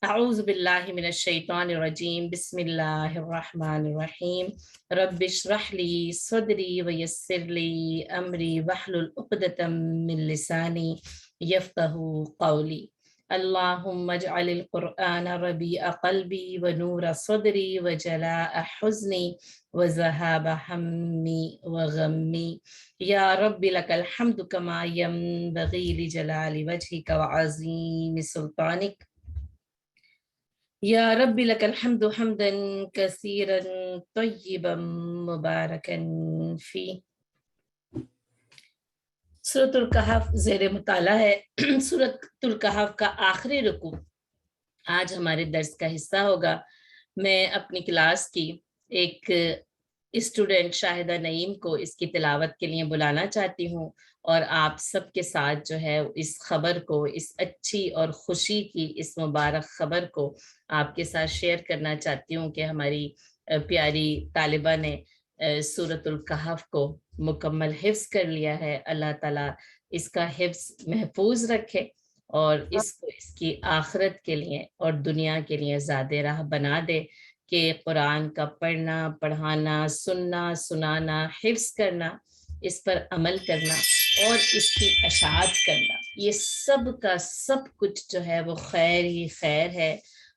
اعوذ باللہ من الشیطان الرجیم بسم اللہ الرحمن الرحیم رب اشرح لی صدری ویسر لی امری واحلل عقدۃ من لسانی یفقہوا قولی اللہم اجعل القرآن ربیع قلبی ونور صدری وجلاء حزنی وذہاب ہمی وغمی یا رب لک الحمد کما ینبغی لجلال وجہک وعظیم سلطانک یا رب لک الحمد حمدا کثیرا طیبا مبارکا فی. سورۃ الکہف زیر مطالعہ ہے. سورۃ الکہف کا آخری رکوع آج ہمارے درس کا حصہ ہوگا. میں اپنی کلاس کی ایک اسٹوڈنٹ شاہدہ نعیم کو اس کی تلاوت کے لیے بلانا چاہتی ہوں، اور آپ سب کے ساتھ جو ہے اس خبر کو، اس اچھی اور خوشی کی اس مبارک خبر کو آپ کے ساتھ شیئر کرنا چاہتی ہوں کہ ہماری پیاری طالبہ نے سورۃ الکہف کو مکمل حفظ کر لیا ہے. اللہ تعالیٰ اس کا حفظ محفوظ رکھے اور اس کو اس کی آخرت کے لیے اور دنیا کے لیے زیادہ راہ بنا دے کہ قرآن کا پڑھنا، پڑھانا، سننا، سنانا، حفظ کرنا، اس پر عمل کرنا اور اس کی اشاعت کرنا، یہ سب کا سب کچھ جو ہے وہ خیر ہی خیر ہے،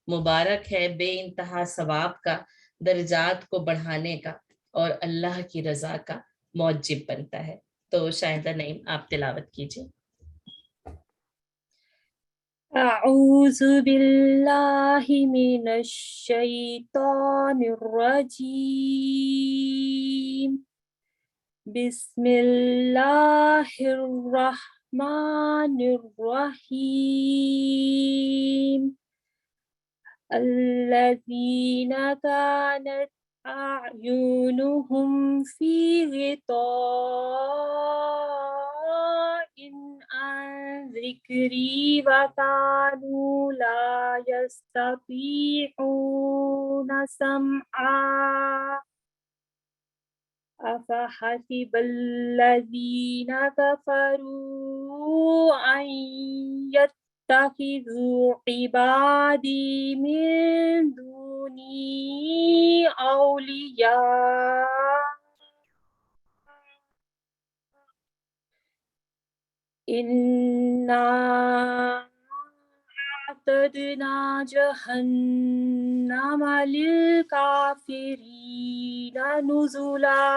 مبارک ہے، بے انتہا ثواب کا، درجات کو بڑھانے کا اور اللہ کی رضا کا موجب بنتا ہے. تو شاہدہ نعیم آپ تلاوت کیجیے. اعوذ باللہ من الشیطان الرجیم بسم اللہ الرحمن الرحیم الذین كانت أعينهم في غطاء عن ذكري وكانوا لا يستطيعون سمعا أفحسب الذين كفروا أن يتخذوا عبادي من دوني أولياء إنا أعتدنا جهنم للكافرين نزلا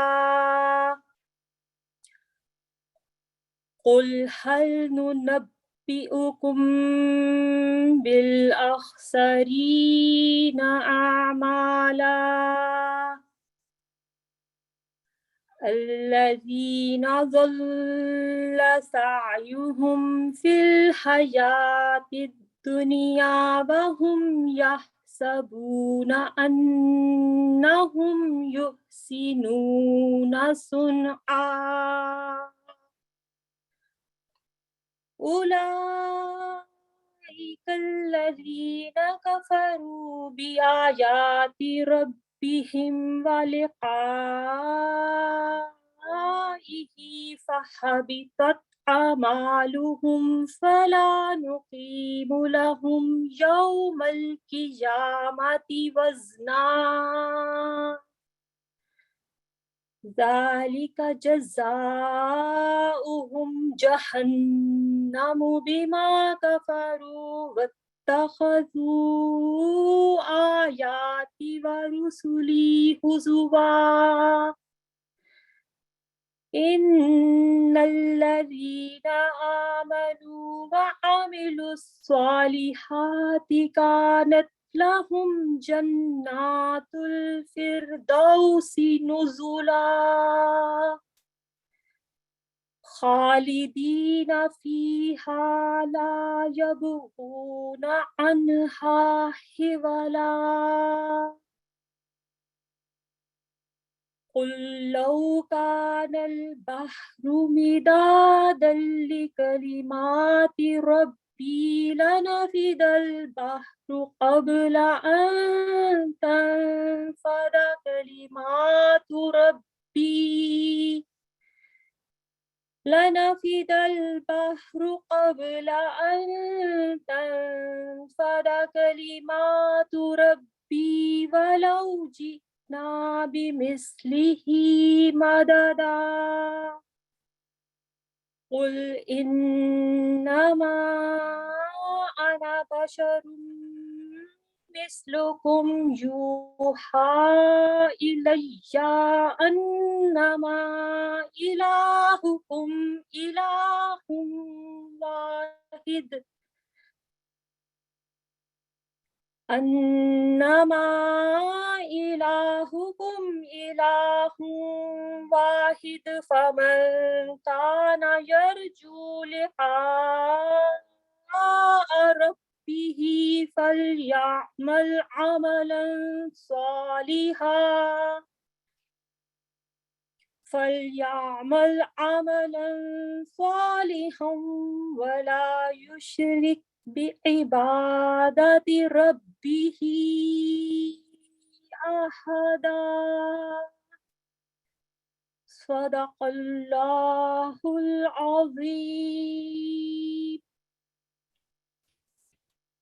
قل هل ننبئكم بالأخسرين أعمالا الذين ضل سعيهم في الحياة الدنيا وهم يحسبون أنهم يحسنون صنعا أولئك الذين كفروا بآيات ربهم ولقائه فحبطت أعمالهم فلا نقيم لهم يوم القيامة وزنا ذلك جزاؤهم جهنم بما كفروا واتخذوا آياتي ورسلي هزوا إن الذين آمنوا وعملوا الصالحات كانت لهم جنات الفردوس نزلا خالدين فيها لا يبغون عنها حولا قل لو كان البحر مدادا لكلمات ربي لنفد البحر قبل أن تنفد كلمات ربي لنفد البحر قبل أن تنفد كلمات ربي ولو جئنا بمثله مددا قل إنما أنا بشر مثلكم يوحى إلي أنما إلهكم إله واحد أنما إلهكم إله واحد فمن كان يرجو لقاء ربه فليعمل عملا صالحا ولا يشرك بعبادة ربه أحدا صدق الله العظيم.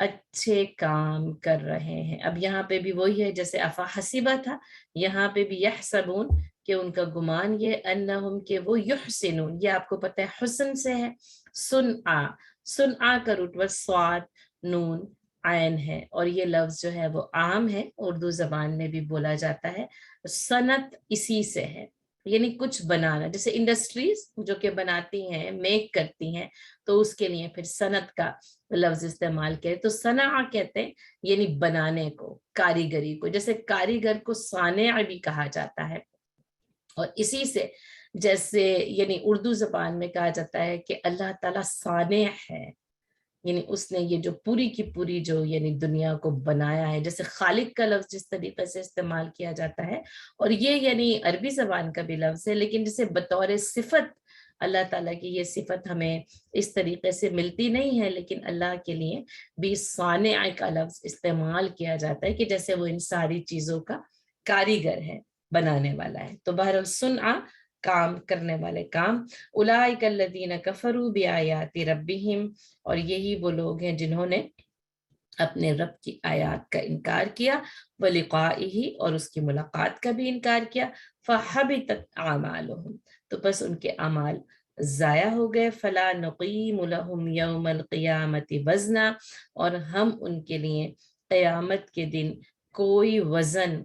اچھے کام کر رہے ہیں. اب یہاں پہ بھی وہی ہے جیسے افا حسیبہ تھا, یہاں پہ بھی یحسبون کہ ان کا گمان یہ انہم کہ وہ یحسنون, یہ آپ کو پتہ ہے حسن سے ہے. سنآ, سنآ کا روٹ صاد نون عین ہے, اور یہ لفظ جو ہے وہ عام ہے, اردو زبان میں بھی بولا جاتا ہے. صنعت اسی سے ہے, یعنی کچھ بنانا, جیسے انڈسٹریز جو کہ بناتی ہیں, میک کرتی ہیں, تو اس کے لیے پھر صنعت کا لفظ استعمال کرے. تو صنع کہتے ہیں یعنی بنانے کو, کاریگری کو, جیسے کاریگر کو صانع بھی کہا جاتا ہے. اور اسی سے جیسے یعنی اردو زبان میں کہا جاتا ہے کہ اللہ تعالیٰ صانع ہے, یعنی اس نے یہ جو پوری کی پوری جو یعنی دنیا کو بنایا ہے. جیسے خالق کا لفظ جس طریقے سے استعمال کیا جاتا ہے, اور یہ یعنی عربی زبان کا بھی لفظ ہے, لیکن جیسے بطور صفت اللہ تعالیٰ کی یہ صفت ہمیں اس طریقے سے ملتی نہیں ہے, لیکن اللہ کے لیے بھی صانع کا لفظ استعمال کیا جاتا ہے کہ جیسے وہ ان ساری چیزوں کا کاریگر ہے, بنانے والا ہے. تو بہرحال صنع کام کرنے والے, کام. اولئک الذین کفروا بآیات ربہم, اور یہی وہ لوگ ہیں جنہوں نے اپنے رب کی آیات کا انکار کیا, ولقائہ, اور اس کی ملاقات کا بھی انکار کیا. فحبطت اعمالہم, تو بس ان کے اعمال ضائع ہو گئے. فلا نقیم لہم یوم القیامت وزنا, اور ہم ان کے لیے قیامت کے دن کوئی وزن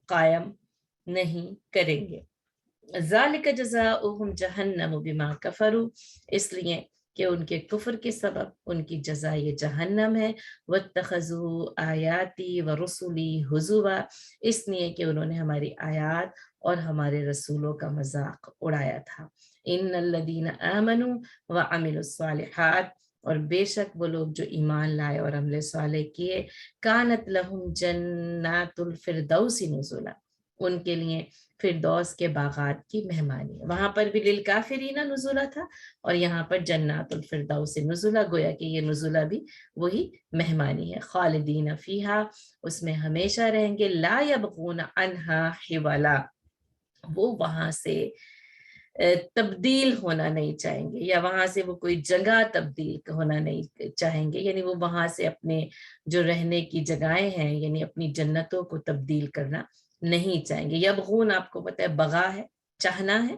قائم نہیں کریں گے. ذالک جزاؤہم جہنم بما کفروا, اس لیے کہ ان کے کفر کے سبب ان کی جزا یہ جہنم ہے. واتخذوا آیاتی ورسلی ہزوا, اس لیے کہ انہوں نے ہماری آیات اور ہمارے رسولوں کا مذاق اڑایا تھا. ان الذین آمنوا وعملوا الصالحات, اور بے شک وہ لوگ جو ایمان لائے اور عمل صالح کیے, کانت لہم جنات الفردوس نزلا, ان کے لیے فردوس کے باغات کی مہمانی. وہاں پر بھی للکافرین نزلہ تھا, اور یہاں پر جنات الفردوس نزلہ, گویا کہ یہ نزلہ بھی وہی مہمانی ہے. خالدین فیہا, اس میں ہمیشہ رہیں گے. لا یبغون عنہا حولا, وہ وہاں سے تبدیل ہونا نہیں چاہیں گے, یا وہاں سے وہ کوئی جگہ تبدیل ہونا نہیں چاہیں گے, یعنی وہ وہاں سے اپنے جو رہنے کی جگہیں ہیں یعنی اپنی جنتوں کو تبدیل کرنا نہیں چاہیں گے. یبغون آپ کو پتہ ہے بغا ہے, چاہنا ہے,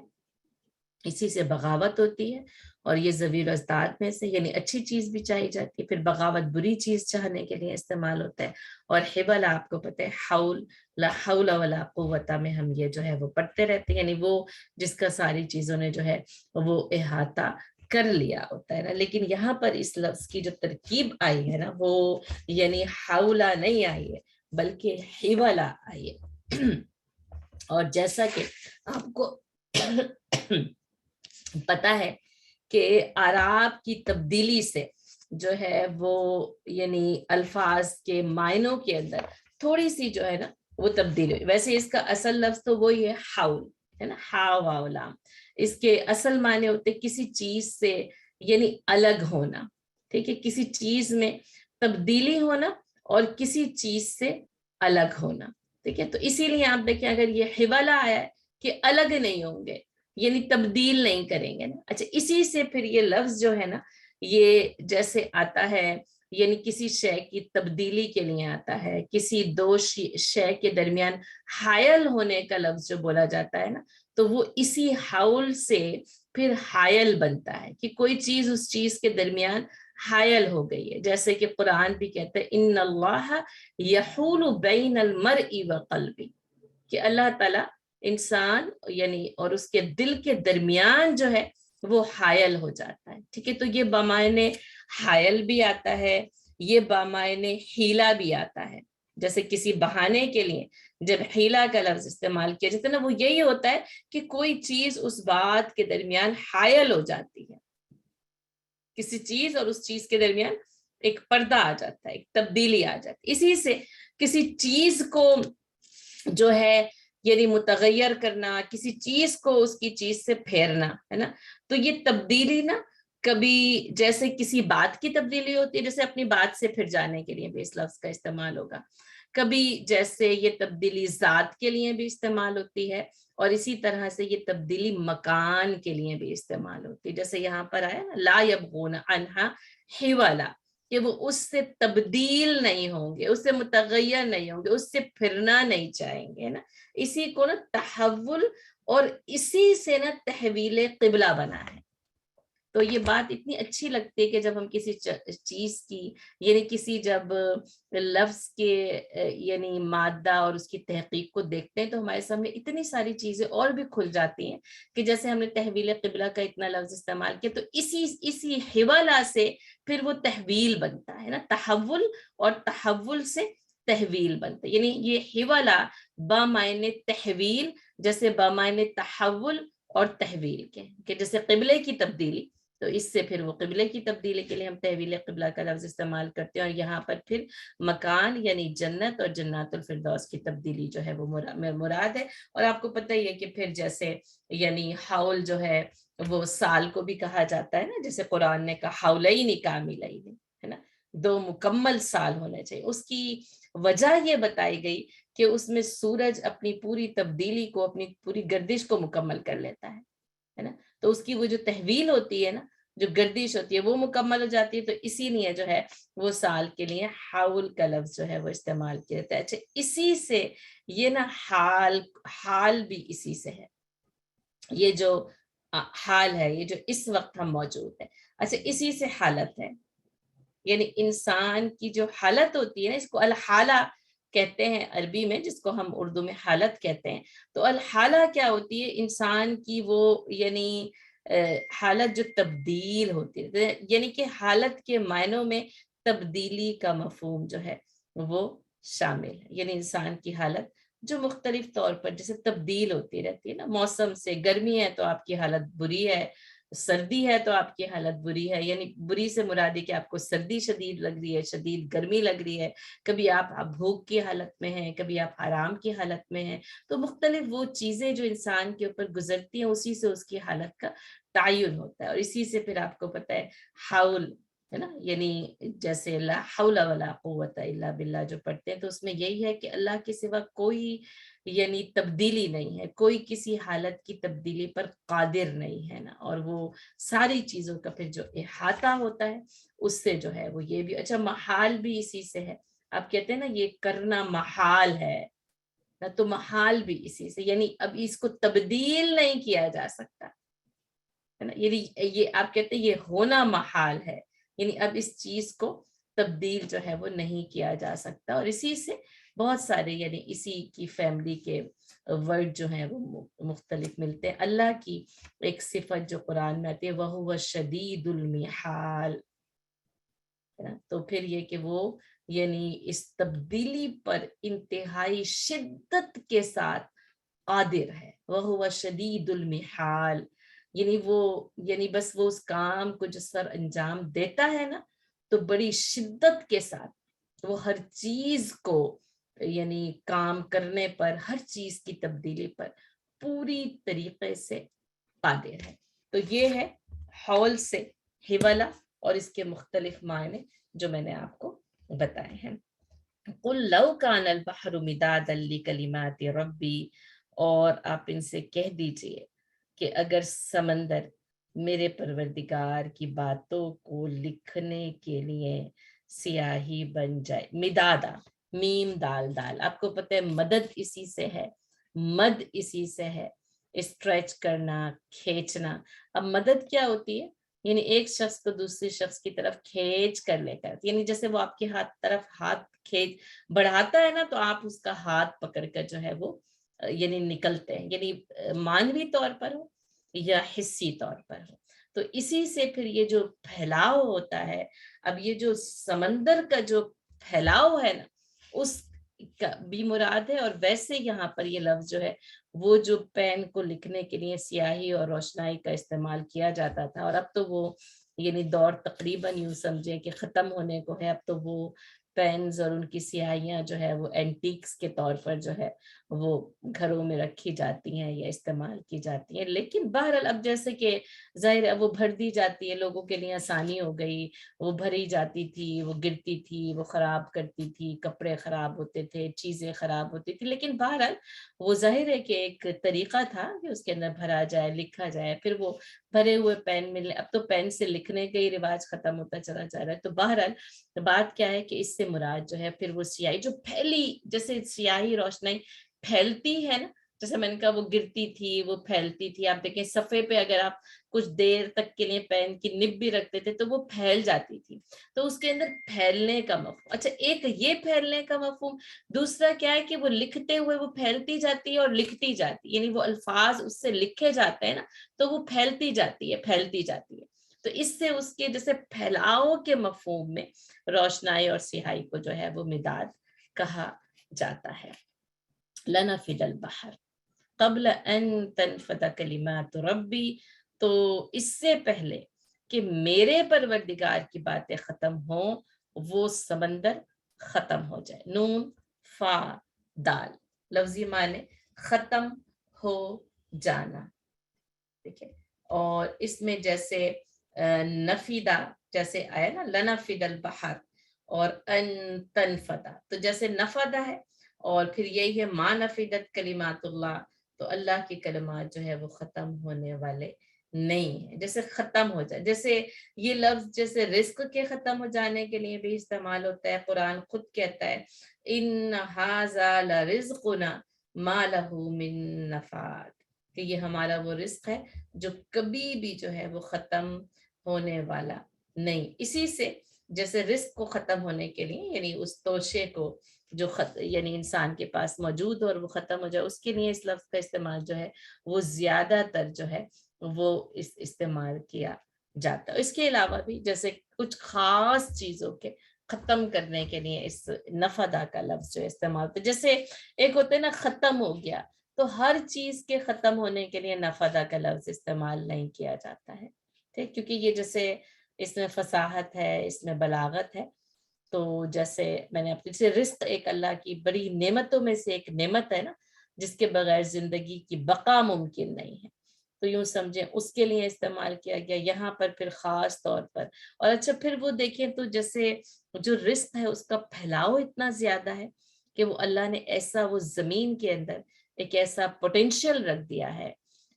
اسی سے بغاوت ہوتی ہے, اور یہ ضمیر ازداد میں سے یعنی اچھی چیز بھی چاہی جاتی ہے. پھر بغاوت بری چیز چاہنے کے لیے استعمال ہوتا ہے. اور حبل آپ کو پتہ ہے حول, لا حول ولا قوت میں ہم یہ جو ہے وہ پڑھتے رہتے ہیں, یعنی وہ جس کا ساری چیزوں نے جو ہے وہ احاطہ کر لیا ہوتا ہے نا. لیکن یہاں پر اس لفظ کی جو ترکیب آئی ہے نا, وہ یعنی حولا نہیں آئی ہے بلکہ حولا آئی ہے. اور جیسا کہ آپ کو پتا ہے کہ اعراب کی تبدیلی سے جو ہے وہ یعنی الفاظ کے معنوں کے اندر تھوڑی سی جو ہے نا وہ تبدیلی ہوئی. ویسے اس کا اصل لفظ تو وہی ہے حول, ہے نا, ہا واو لام. اس کے اصل معنی ہوتے کسی چیز سے یعنی الگ ہونا, ٹھیک ہے, کسی چیز میں تبدیلی ہونا اور کسی چیز سے الگ ہونا, ٹھیک ہے. تو اسی لیے آپ دیکھیں اگر یہ حوالہ آیا ہے کہ الگ نہیں ہوں گے یعنی تبدیل نہیں کریں گے نا. اچھا, اسی سے پھر یہ لفظ جو ہے نا یہ جیسے آتا ہے یعنی کسی شے کی تبدیلی کے لیے آتا ہے, کسی دو شے کے درمیان حائل ہونے کا لفظ جو بولا جاتا ہے نا, تو وہ اسی حول سے پھر حائل بنتا ہے کہ کوئی چیز اس چیز کے درمیان حائل ہو گئی ہے. جیسے کہ قرآن بھی کہتا ہے ان اللہ یحول بین المرء وقلبہ, کہ اللہ تعالیٰ انسان یعنی اور اس کے دل کے درمیان جو ہے وہ حائل ہو جاتا ہے. ٹھیک ہے, تو یہ بمعنی حائل بھی آتا ہے, یہ بمعنی حیلہ بھی آتا ہے. جیسے کسی بہانے کے لیے جب حیلہ کا لفظ استعمال کیا جاتا ہے نا, وہ یہی ہوتا ہے کہ کوئی چیز اس بات کے درمیان حائل ہو جاتی ہے, کسی چیز اور اس چیز کے درمیان ایک پردہ آ جاتا ہے, ایک تبدیلی آ جاتی ہے. اسی سے کسی چیز کو جو ہے یعنی متغیر کرنا, کسی چیز کو اس کی چیز سے پھیرنا, ہے نا. تو یہ تبدیلی نا کبھی جیسے کسی بات کی تبدیلی ہوتی ہے, جیسے اپنی بات سے پھر جانے کے لیے بھی اس لفظ کا استعمال ہوگا. کبھی جیسے یہ تبدیلی ذات کے لیے بھی استعمال ہوتی ہے, اور اسی طرح سے یہ تبدیلی مکان کے لیے بھی استعمال ہوتی ہے. جیسے یہاں پر آیا نا لا یبغون عنہا حولا, کہ وہ اس سے تبدیل نہیں ہوں گے، اس سے متغیر نہیں ہوں گے، اس سے پھرنا نہیں چاہیں گے نا. اسی کو نا تحول اور اسی سے نا تحویل قبلہ بنا ہے. تو یہ بات اتنی اچھی لگتی ہے کہ جب ہم کسی چیز کی یعنی کسی جب لفظ کے یعنی مادہ اور اس کی تحقیق کو دیکھتے ہیں تو ہمارے سامنے اتنی ساری چیزیں اور بھی کھل جاتی ہیں کہ جیسے ہم نے تحویل قبلہ کا اتنا لفظ استعمال کیا تو اسی حوالہ سے پھر وہ تحویل بنتا ہے نا. تحول اور تحول سے تحویل بنتا ہے. یعنی یہ حوالہ بمعنی تحویل جیسے بمعنی تحول اور تحویل کے کہ جیسے قبلے کی تبدیلی تو اس سے پھر وہ قبلے کی تبدیلی کے لیے ہم تحویل قبلہ کا لفظ استعمال کرتے ہیں. اور یہاں پر پھر مکان یعنی جنت اور جنات الفردوس کی تبدیلی جو ہے وہ مراد ہے. اور آپ کو پتہ ہی ہے کہ پھر جیسے یعنی حول جو ہے وہ سال کو بھی کہا جاتا ہے نا، جیسے قرآن نے کہا حولین کاملین ہے نا، 2 مکمل سال ہونے چاہیے. اس کی وجہ یہ بتائی گئی کہ اس میں سورج اپنی پوری تبدیلی کو اپنی پوری گردش کو مکمل کر لیتا ہے نا. تو اس کی وہ جو تحویل ہوتی ہے نا، جو گردش ہوتی ہے وہ مکمل ہو جاتی ہے. تو اسی لیے جو ہے وہ سال کے لیے حول کا لفظ جو ہے وہ استعمال کیا جاتا ہے. اچھا اسی سے یہ نا حال بھی اسی سے ہے. یہ جو حال ہے، یہ جو اس وقت ہم موجود ہے، اچھا اسی سے حالت ہے. یعنی انسان کی جو حالت ہوتی ہے نا، اس کو الحالہ کہتے ہیں عربی میں، جس کو ہم اردو میں حالت کہتے ہیں. تو الحالہ کیا ہوتی ہے؟ انسان کی وہ یعنی حالت جو تبدیل ہوتی ہے، یعنی کہ حالت کے معنوں میں تبدیلی کا مفہوم جو ہے وہ شامل ہے. یعنی انسان کی حالت جو مختلف طور پر جیسے تبدیل ہوتی رہتی ہے نا، موسم سے گرمی ہے تو آپ کی حالت بری ہے، سردی ہے تو آپ کی حالت بری ہے. یعنی بری سے مراد ہے کہ آپ کو سردی شدید لگ رہی ہے، شدید گرمی لگ رہی ہے، کبھی آپ بھوک کی حالت میں ہیں، کبھی آپ آرام کی حالت میں ہیں. تو مختلف وہ چیزیں جو انسان کے اوپر گزرتی ہیں اسی سے اس کی حالت کا تعین ہوتا ہے. اور اسی سے پھر آپ کو پتہ ہے حول ہے نا، یعنی جیسے لا حول ولا قوت الا باللہ جو پڑھتے ہیں تو اس میں یہی ہے کہ اللہ کے سوا کوئی یعنی تبدیلی نہیں ہے، کوئی کسی حالت کی تبدیلی پر قادر نہیں ہے نا. اور وہ ساری چیزوں کا پھر جو احاطہ ہوتا ہے اس سے جو ہے وہ یہ بھی اچھا محال بھی اسی سے ہے. آپ کہتے ہیں نا یہ کرنا محال ہے نا، تو محال بھی اسی سے، یعنی اب اس کو تبدیل نہیں کیا جا سکتا ہے نا. یعنی یہ آپ کہتے ہیں یہ ہونا محال ہے، یعنی اب اس چیز کو تبدیل جو ہے وہ نہیں کیا جا سکتا. اور اسی سے بہت سارے یعنی اسی کی فیملی کے ورڈ جو ہیں وہ مختلف ملتے ہیں. اللہ کی ایک صفت جو قرآن میں آتی ہے وَهُوَ شَدِيدُ الْمِحَالِ، تو پھر یہ کہ وہ یعنی اس تبدیلی پر انتہائی شدت کے ساتھ قادر ہے. وَهُوَ شَدِيدُ الْمِحَالِ، یعنی وہ یعنی بس وہ اس کام کو جو سر انجام دیتا ہے نا تو بڑی شدت کے ساتھ وہ ہر چیز کو یعنی کام کرنے پر، ہر چیز کی تبدیلی پر پوری طریقے سے قادر ہے. تو یہ ہے حول سے حوالہ اور اس کے مختلف معنی جو میں نے آپ کو بتائے ہیں. قُلْ لَوْ كَانَ الْبَحْرُ مِدَادًا لِكَلِمَاتِ رَبِّي، اور آپ ان سے کہہ دیجئے کہ اگر سمندر میرے پروردگار کی باتوں کو لکھنے کے لیے سیاہی بن جائے. مدادا میم دال دال، آپ کو پتہ ہے مدد اسی سے ہے، مد اسی سے ہے، اسٹریچ کرنا، کھینچنا. اب مدد کیا ہوتی ہے؟ یعنی ایک شخص کو دوسری شخص کی طرف کھینچ کر لے کر، یعنی جیسے وہ آپ کی ہاتھ کھینچ بڑھاتا ہے نا تو آپ اس کا ہاتھ پکڑ کر جو ہے وہ یعنی نکلتے ہیں، یعنی معنوی طور پر ہو یا حسی طور پر ہو. تو اسی سے پھر یہ جو پھیلاؤ ہوتا ہے، اب یہ جو سمندر کا جو پھیلاؤ ہے نا اس کا بھی مراد ہے. اور ویسے یہاں پر یہ لفظ جو ہے وہ جو پین کو لکھنے کے لیے سیاہی اور روشنائی کا استعمال کیا جاتا تھا، اور اب تو وہ یعنی دور تقریباً یوں سمجھیں کہ ختم ہونے کو ہے. اب تو وہ پینز اور ان کی سیاہیاں جو ہے وہ اینٹیکس کے طور پر جو ہے وہ گھروں میں رکھی جاتی ہیں یا استعمال کی جاتی ہیں. لیکن بہرحال اب جیسے کہ ظاہر ہے وہ بھر دی جاتی ہے، لوگوں کے لیے آسانی ہو گئی، وہ بھری جاتی تھی، وہ گرتی تھی، وہ خراب کرتی تھی، کپڑے خراب ہوتے تھے، چیزیں خراب ہوتی تھی. لیکن بہرحال وہ ظاہر ہے کہ ایک طریقہ تھا کہ اس کے اندر بھرا جائے، لکھا جائے. پھر وہ بھرے ہوئے پین ملنے، اب تو پین سے لکھنے کا ہی رواج ختم ہوتا چلا جا رہا ہے. تو بہرحال بات کیا ہے کہ اس سے مراد جو ہے پھر وہ سیاہی جو پھیلی، جیسے سیاہی روشنائی پھیلتی ہے نا، جیسے میں نے کہا وہ گرتی تھی، وہ پھیلتی تھی. آپ دیکھیں صفحے پہ اگر آپ کچھ دیر تک کے لیے پین کی نب بھی رکھتے تھے تو وہ پھیل جاتی تھی. تو اس کے اندر پھیلنے کا مفہوم، اچھا ایک یہ پھیلنے کا مفہوم. دوسرا کیا ہے کہ وہ لکھتے ہوئے وہ پھیلتی جاتی ہے اور لکھتی جاتی ہے، یعنی وہ الفاظ اس سے لکھے جاتے ہیں نا تو وہ پھیلتی جاتی ہے، پھیلتی جاتی ہے. تو اس سے اس کے جیسے پھیلاؤ کے مفہوم میں روشنائی اور سیاہی کو جو ہے وہ مداد کہا جاتا ہے. لنفد البحر قبل ان تنفد کلمات ربی، تو اس سے پہلے کہ میرے پروردگار کی باتیں ختم ہوں وہ سمندر ختم ہو جائے. نون فا دال لفظی معنی ختم ہو جانا، ٹھیک ہے. اور اس میں جیسے نفیدہ جیسے آیا نا لنفد البحر اور ان تنفدا، تو جیسے نفدہ ہے اور پھر یہی ہے ما نفدت کلمات اللہ، تو اللہ کی کلمات جو ہے وہ ختم ہونے والے نہیں ہے. جیسے ختم ہو جائے، جیسے یہ لفظ جیسے رزق کے ختم ہو جانے کے لیے بھی استعمال ہوتا ہے. قرآن خود کہتا ہے ان ھذا لرزقنا ما لہ من نفاد، کہ یہ ہمارا وہ رزق ہے جو کبھی بھی جو ہے وہ ختم ہونے والا نہیں. اسی سے جیسے رزق کو ختم ہونے کے لیے یعنی اس توشے کو جو یعنی انسان کے پاس موجود ہو اور وہ ختم ہو جائے، اس کے لیے اس لفظ کا استعمال جو ہے وہ زیادہ تر جو ہے وہ استعمال کیا جاتا ہے. اس کے علاوہ بھی جیسے کچھ خاص چیزوں کے ختم کرنے کے لیے اس نفدا کا لفظ جو استعمال ہوتا ہے. جیسے ایک ہوتا ہے نا ختم ہو گیا، تو ہر چیز کے ختم ہونے کے لیے نفدا کا لفظ استعمال نہیں کیا جاتا ہے، ٹھیک، کیونکہ یہ جیسے اس میں فصاحت ہے، اس میں بلاغت ہے. تو جیسے میں نے اپنی سے رزق ایک اللہ کی بڑی نعمتوں میں سے ایک نعمت ہے نا، جس کے بغیر زندگی کی بقا ممکن نہیں ہے، تو یوں سمجھیں اس کے لیے استعمال کیا گیا یہاں پر پھر خاص طور پر. اور اچھا پھر وہ دیکھیں تو جیسے جو رزق ہے اس کا پھیلاؤ اتنا زیادہ ہے کہ وہ اللہ نے ایسا وہ زمین کے اندر ایک ایسا پوٹینشیل رکھ دیا ہے،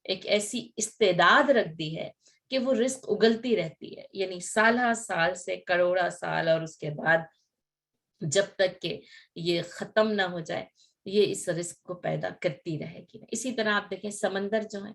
ایک ایسی استعداد رکھ دی ہے کہ وہ رزق اگلتی رہتی ہے، یعنی سالہ سال سے کروڑا سال، اور اس کے بعد جب تک کہ یہ ختم نہ ہو جائے یہ اس رزق کو پیدا کرتی رہے گی. اسی طرح آپ دیکھیں سمندر جو ہیں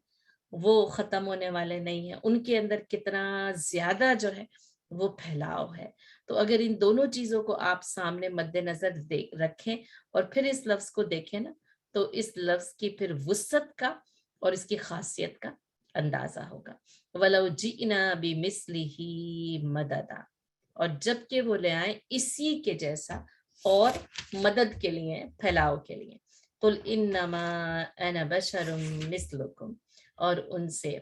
وہ ختم ہونے والے نہیں ہیں، ان کے اندر کتنا زیادہ جو ہے وہ پھیلاؤ ہے. تو اگر ان دونوں چیزوں کو آپ سامنے مد نظر رکھیں اور پھر اس لفظ کو دیکھیں نا، تو اس لفظ کی پھر وسعت کا اور اس کی خاصیت کا اندازہ ہوگا. وَلَوْ جِئْنَا بِمِثْلِهِ مَدَدًا، اور جب کہ وہ لے آئیں اسی کے جیسا اور مدد کے لیے، پھیلاؤ کے لیے. قُلْ إِنَّمَا أَنَا بَشَرٌ مِثْلُكُمْ، اور ان سے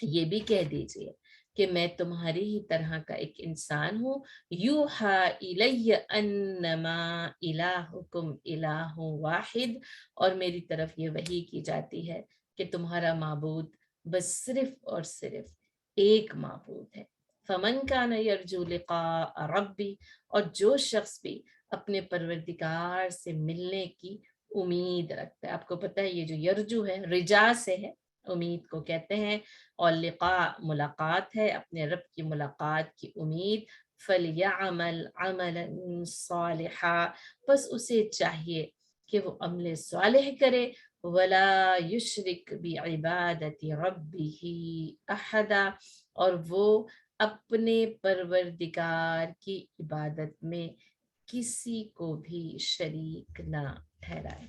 یہ بھی کہہ دیجئے کہ میں تمہاری ہی طرح کا ایک انسان ہوں. یوحا الی انما الہکم الہ واحد، اور میری طرف یہ وحی کی جاتی ہے کہ تمہارا معبود بس صرف اور صرف ایک معبود ہے. فمن کان یرجو لقاء ربی، اور جو شخص بھی اپنے پروردگار سے ملنے کی امید رکھتا ہے. آپ کو پتہ ہے یہ جو یرجو ہے رجا سے ہے، امید کو کہتے ہیں، اور لقاء ملاقات ہے، اپنے رب کی ملاقات کی امید. فَلْيَعْمَلْ عَمَلًا صَالِحًا، بس اسے چاہیے کہ وہ عمل صالح کرے. وَلَا يُشْرِكْ بِعِبَادَةِ رَبِّهِ أَحَدًا، اور وہ اپنے پروردگار کی عبادت میں کسی کو بھی شریک نہ ٹھہرائے.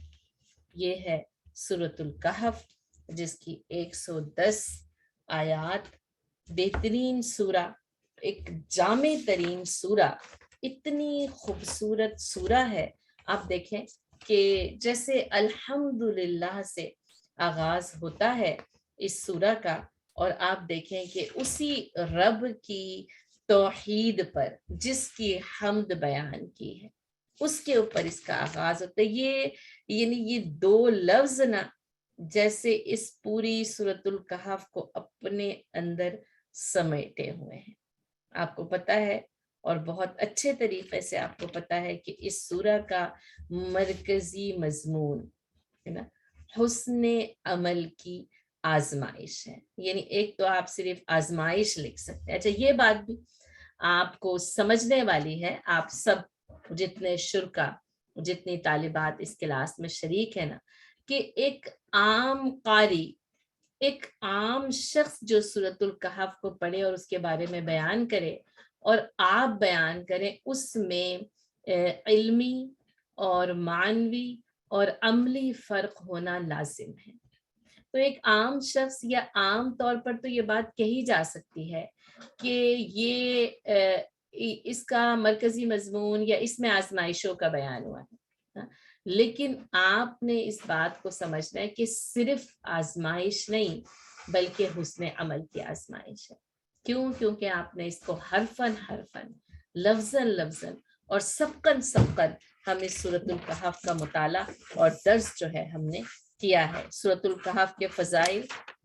یہ ہے سورۃ الکہف، جس کی 110 آیات. بہترین سورہ، ایک جامع ترین سورہ، اتنی خوبصورت سورہ ہے. آپ دیکھیں کہ جیسے الحمدللہ سے آغاز ہوتا ہے اس سورہ کا، اور آپ دیکھیں کہ اسی رب کی توحید پر جس کی حمد بیان کی ہے، اس کے اوپر اس کا آغاز ہوتا ہے. یعنی یہ دو لفظ نا جیسے اس پوری سورۃ الکہف کو اپنے اندر سمیٹے ہوئے ہیں. آپ کو پتا ہے اور بہت اچھے طریقے سے آپ کو پتا ہے کہ اس سورہ کا مرکزی مضمون ہے نا حسن عمل کی آزمائش ہے. یعنی ایک تو آپ صرف آزمائش لکھ سکتے ہیں. اچھا یہ بات بھی آپ کو سمجھنے والی ہے. آپ سب جتنے شرکا جتنی طالبات اس کلاس میں شریک ہیں نا کہ ایک عام قاری ایک عام شخص جو سورۃ الکہف کو پڑھے اور اس کے بارے میں بیان کرے اور آپ بیان کریں اس میں علمی اور معنوی اور عملی فرق ہونا لازم ہے. تو ایک عام شخص یا عام طور پر تو یہ بات کہی جا سکتی ہے کہ یہ اس کا مرکزی مضمون یا اس میں آزمائشوں کا بیان ہوا ہے. لیکن آپ نے اس بات کو سمجھنا ہے کہ صرف آزمائش نہیں بلکہ حسن عمل کی آزمائش ہے. کیونکہ آپ نے اس کو حرفاً لفظاً لفظاً اور سبقاً ہم اس سورۃ الکہف کا مطالعہ اور درس جو ہے ہم نے کیا ہے. سورۃ الکہف کے فضائل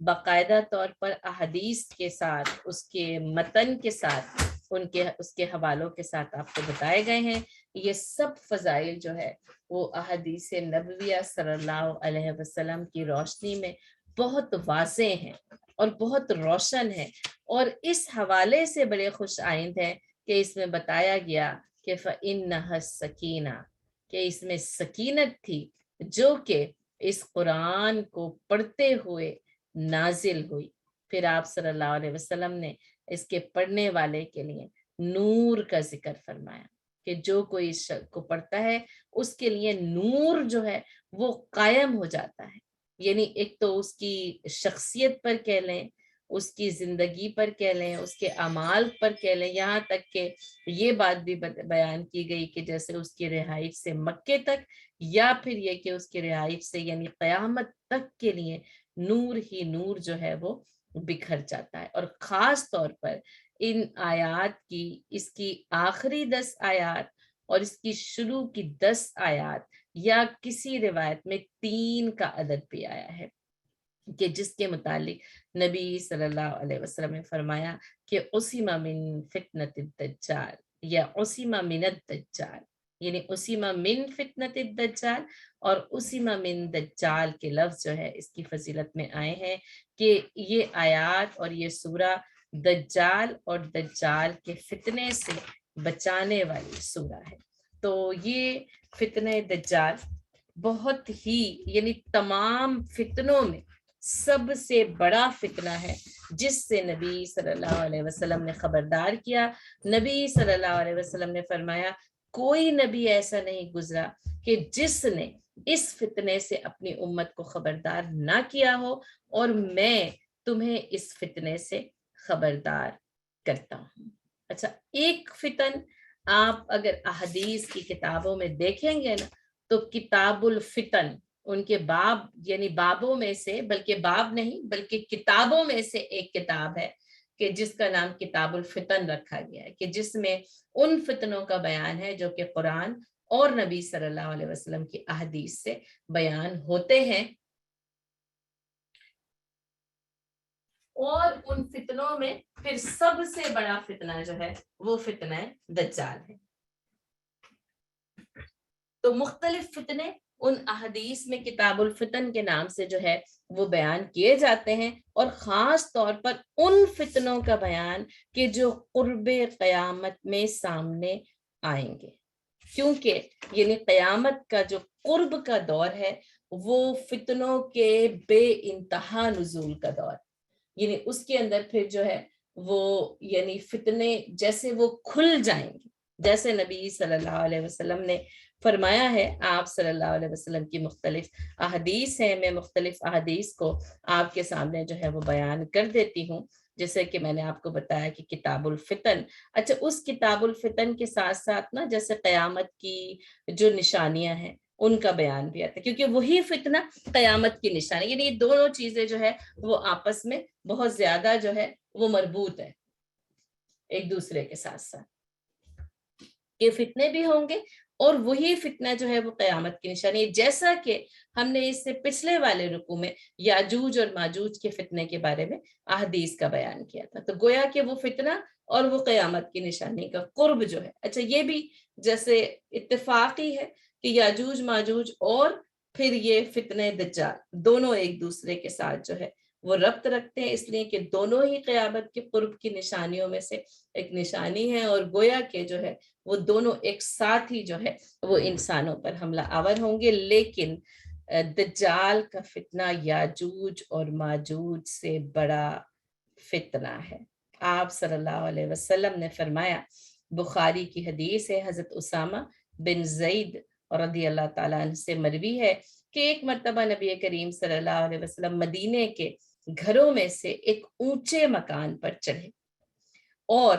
باقاعدہ طور پر احادیث کے ساتھ اس کے متن کے ساتھ اس کے حوالوں کے ساتھ آپ کو بتائے گئے ہیں. یہ سب فضائل جو ہے وہ احادیث نبویہ صلی اللہ علیہ وسلم کی روشنی میں بہت واضح ہیں اور بہت روشن ہیں اور اس حوالے سے بڑے خوش آئند ہیں کہ اس میں بتایا گیا کہ فَإِنَّهَا السَّكِينَةُ کہ اس میں سکینت تھی جو کہ اس قرآن کو پڑھتے ہوئے نازل ہوئی. پھر آپ صلی اللہ علیہ وسلم نے اس کے پڑھنے والے کے لیے نور کا ذکر فرمایا کہ جو کوئی اس کو پڑھتا ہے اس کے لیے نور جو ہے وہ قائم ہو جاتا ہے. یعنی ایک تو اس کی شخصیت پر کہہ لیں اس کی زندگی پر کہہ لیں اس کے اعمال پر کہہ لیں یہاں تک کہ یہ بات بھی بیان کی گئی کہ جیسے اس کی رہائش سے مکے تک یا پھر یہ کہ اس کی رہائش سے یعنی قیامت تک کے لیے نور ہی نور جو ہے وہ بکھر جاتا ہے. اور خاص طور پر ان آیات کی اس کی آخری 10 آیات اور اس کی شروع کی 10 آیات یا کسی روایت میں 3 کا عدد بھی آیا ہے کہ جس کے متعلق نبی صلی اللہ علیہ وسلم نے فرمایا کہ عصم من فتنة الدجال یا عصم من الدجال یعنی عصم من فتنة الدجال اور عصم من دجال کے لفظ جو ہے اس کی فضیلت میں آئے ہیں کہ یہ آیات اور یہ سورہ دجال اور دجال کے فتنے سے بچانے والی سورہ ہے. تو یہ فتنہ دجال بہت ہی یعنی تمام فتنوں میں سب سے بڑا فتنہ ہے جس سے نبی صلی اللہ علیہ وسلم نے خبردار کیا. نبی صلی اللہ علیہ وسلم نے فرمایا کوئی نبی ایسا نہیں گزرا کہ جس نے اس فتنے سے اپنی امت کو خبردار نہ کیا ہو اور میں تمہیں اس فتنے سے خبردار کرتا ہوں. اچھا ایک فتن آپ اگر احادیث کی کتابوں میں دیکھیں گے نا تو کتاب الفتن ان کے باب یعنی بابوں میں سے بلکہ باب نہیں بلکہ کتابوں میں سے ایک کتاب ہے کہ جس کا نام کتاب الفتن رکھا گیا ہے کہ جس میں ان فتنوں کا بیان ہے جو کہ قرآن اور نبی صلی اللہ علیہ وسلم کی احادیث سے بیان ہوتے ہیں. اور ان فتنوں میں پھر سب سے بڑا فتنہ جو ہے وہ فتنہ دجال ہے. تو مختلف فتنے ان احادیث میں کتاب الفتن کے نام سے جو ہے وہ بیان کیے جاتے ہیں اور خاص طور پر ان فتنوں کا بیان کہ جو قرب قیامت میں سامنے آئیں گے کیونکہ یعنی قیامت کا جو قرب کا دور ہے وہ فتنوں کے بے انتہا نزول کا دور یعنی اس کے اندر پھر جو ہے وہ یعنی فتنے جیسے وہ کھل جائیں گے جیسے نبی صلی اللہ علیہ وسلم نے فرمایا ہے. آپ صلی اللہ علیہ وسلم کی مختلف احادیث ہیں میں مختلف احادیث کو آپ کے سامنے جو ہے وہ بیان کر دیتی ہوں جیسے کہ میں نے آپ کو بتایا کہ کتاب الفتن. اچھا اس کتاب الفتن کے ساتھ ساتھ نا جیسے قیامت کی جو نشانیاں ہیں ان کا بیان بھی آتا ہے کیونکہ وہی فتنہ قیامت کی نشانی یعنی یہ دونوں چیزیں جو ہے وہ آپس میں بہت زیادہ جو ہے وہ مربوط ہے ایک دوسرے کے ساتھ ساتھ. کہ فتنے بھی ہوں گے اور وہی فتنہ جو ہے وہ قیامت کی نشانی ہے، جیسا کہ ہم نے اس سے پچھلے والے رکوع میں یاجوج اور ماجوج کے فتنے کے بارے میں احادیث کا بیان کیا تھا۔ تو گویا کہ وہ فتنہ اور وہ قیامت کی نشانی کا قرب جو ہے، اچھا یہ بھی جیسے اتفاقی ہے کہ یاجوج ماجوج اور پھر یہ فتنہ دجال دونوں ایک دوسرے کے ساتھ جو ہے وہ ربط رکھتے ہیں، اس لیے کہ دونوں ہی قیامت کے قرب کی نشانیوں میں سے ایک نشانی ہے، اور گویا کہ جو ہے وہ دونوں ایک ساتھ ہی جو ہے وہ انسانوں پر حملہ آور ہوں گے۔ لیکن دجال کا فتنہ یاجوج اور ماجوج سے بڑا فتنہ ہے۔ آپ صلی اللہ علیہ وسلم نے فرمایا، بخاری کی حدیث ہے، حضرت اسامہ بن زید رضی اللہ تعالیٰ عنہ سے مروی ہے کہ ایک مرتبہ نبی کریم صلی اللہ علیہ وسلم مدینے کے گھروں میں سے ایک اونچے مکان پر چڑھے، اور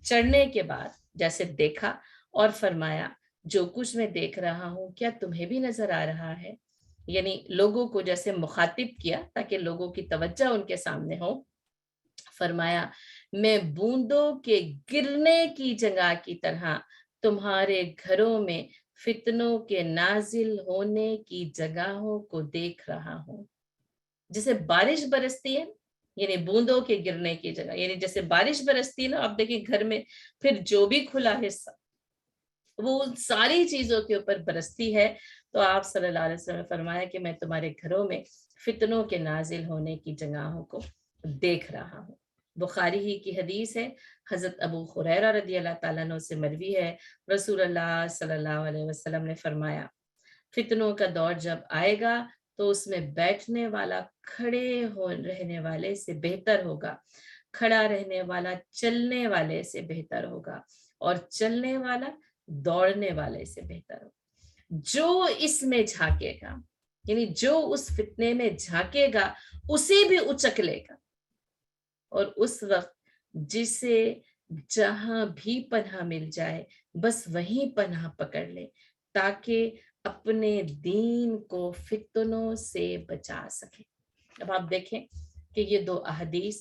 چڑھنے کے بعد جیسے دیکھا اور فرمایا، جو کچھ میں دیکھ رہا ہوں کیا تمہیں بھی نظر آ رہا ہے؟ یعنی لوگوں کو جیسے مخاطب کیا تاکہ لوگوں کی توجہ ان کے سامنے ہو۔ فرمایا، میں بوندوں کے گرنے کی جگہ کی طرح تمہارے گھروں میں فتنوں کے نازل ہونے کی جگہوں کو دیکھ رہا ہوں۔ جیسے بارش برستی ہے، یعنی بوندوں کے گرنے کی جگہ، یعنی جیسے بارش برستی ہے نا، آپ دیکھیں گھر میں پھر جو بھی کھلا حصہ وہ ساری چیزوں کے اوپر برستی ہے، تو آپ صلی اللہ علیہ وسلم نے فرمایا کہ میں تمہارے گھروں میں فتنوں کے نازل ہونے کی جگہوں کو دیکھ رہا ہوں۔ بخاری ہی کی حدیث ہے، حضرت ابو ہریرہ رضی اللہ تعالیٰ عنہ سے مروی ہے، رسول اللہ صلی اللہ علیہ وسلم نے فرمایا، فتنوں کا دور جب آئے گا تو اس میں بیٹھنے والا کھڑے رہنے والے سے بہتر ہوگا، کھڑا رہنے والا چلنے والے سے بہتر ہوگا، اور چلنے والا دوڑنے والے سے بہتر ہوگا۔ جو اس میں جھانکے گا، یعنی جو اس فتنے میں جھانکے گا اسے بھی اچک لے گا، اور اس وقت جسے جہاں بھی پناہ مل جائے بس وہیں پناہ پکڑ لے، تاکہ اپنے دین کو فتنوں سے بچا سکے۔ اب آپ دیکھیں کہ یہ دو احادیث